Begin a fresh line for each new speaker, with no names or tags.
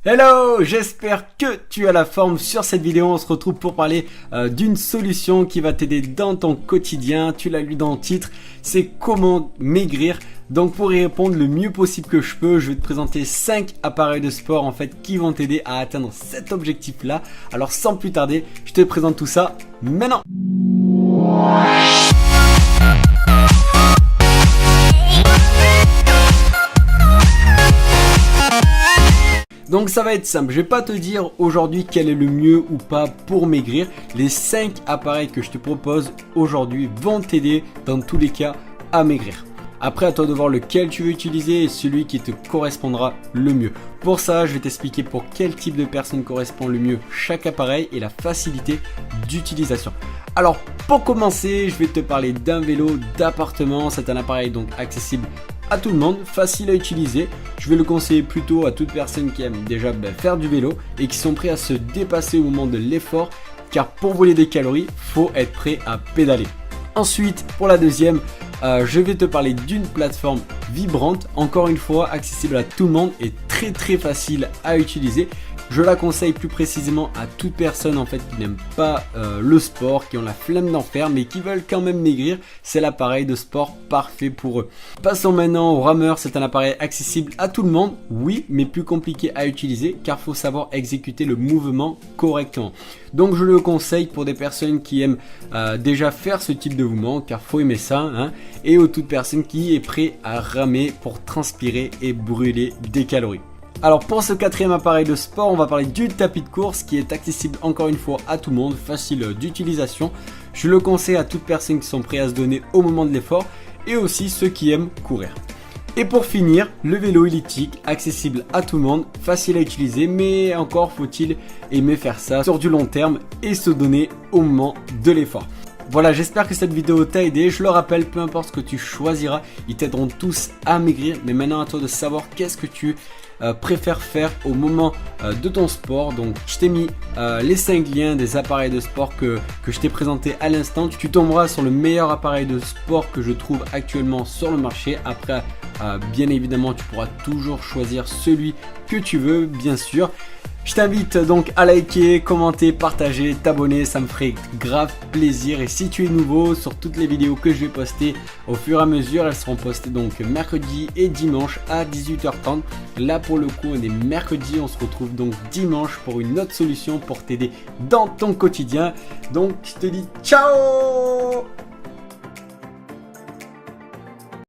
Hello, j'espère que tu as la forme. Sur cette vidéo, on se retrouve pour parler d'une solution qui va t'aider dans ton quotidien. Tu l'as lu dans le titre, c'est comment maigrir. Donc pour y répondre le mieux possible que je peux, je vais te présenter 5 appareils de sport en fait qui vont t'aider à atteindre cet objectif là. Alors sans plus tarder, je te présente tout ça maintenant. Donc ça va être simple, je vais pas te dire aujourd'hui quel est le mieux ou pas pour maigrir. Les 5 appareils que je te propose aujourd'hui vont t'aider dans tous les cas à maigrir. Après à toi de voir lequel tu veux utiliser et celui qui te correspondra le mieux. Pour ça, je vais t'expliquer pour quel type de personne correspond le mieux chaque appareil et la facilité d'utilisation. Alors pour commencer, je vais te parler d'un vélo d'appartement. C'est un appareil donc accessible à tout le monde, facile à utiliser. Je vais le conseiller plutôt à toute personne qui aime déjà faire du vélo et qui sont prêts à se dépasser au moment de l'effort, car pour voler des calories, faut être prêt à pédaler. Ensuite, pour la deuxième, je vais te parler d'une plateforme vibrante, encore une fois accessible à tout le monde et très facile à utiliser. Je la conseille plus précisément à toute personne en fait qui n'aime pas le sport, qui ont la flemme d'en faire mais qui veulent quand même maigrir. C'est l'appareil de sport parfait pour eux. Passons maintenant au rameur. C'est un appareil accessible à tout le monde, oui, mais plus compliqué à utiliser car faut savoir exécuter le mouvement correctement. Donc je le conseille pour des personnes qui aiment déjà faire ce type de mouvement, car faut aimer ça, hein, et aux toute personne qui est prêt à ramer pour transpirer et brûler des calories. Alors pour ce quatrième appareil de sport, on va parler du tapis de course qui est accessible encore une fois à tout le monde, facile d'utilisation. Je le conseille à toutes personnes qui sont prêtes à se donner au moment de l'effort et aussi ceux qui aiment courir. Et pour finir, le vélo elliptique, accessible à tout le monde, facile à utiliser, mais encore faut-il aimer faire ça sur du long terme et se donner au moment de l'effort. Voilà, j'espère que cette vidéo t'a aidé. Je le rappelle, peu importe ce que tu choisiras, ils t'aideront tous à maigrir. Mais maintenant à toi de savoir qu'est-ce que tu préfères faire au moment de ton sport. Donc je t'ai mis les 5 liens des appareils de sport que je t'ai présenté à l'instant. Tu tomberas sur le meilleur appareil de sport que je trouve actuellement sur le marché. Après bien évidemment tu pourras toujours choisir celui que tu veux, bien sûr. Je t'invite donc à liker, commenter, partager, t'abonner, ça me ferait grave plaisir. Et si tu es nouveau, sur toutes les vidéos que je vais poster au fur et à mesure, elles seront postées donc mercredi et dimanche à 18h30. Là pour le coup on est mercredi, on se retrouve donc dimanche pour une autre solution pour t'aider dans ton quotidien. Donc je te dis ciao!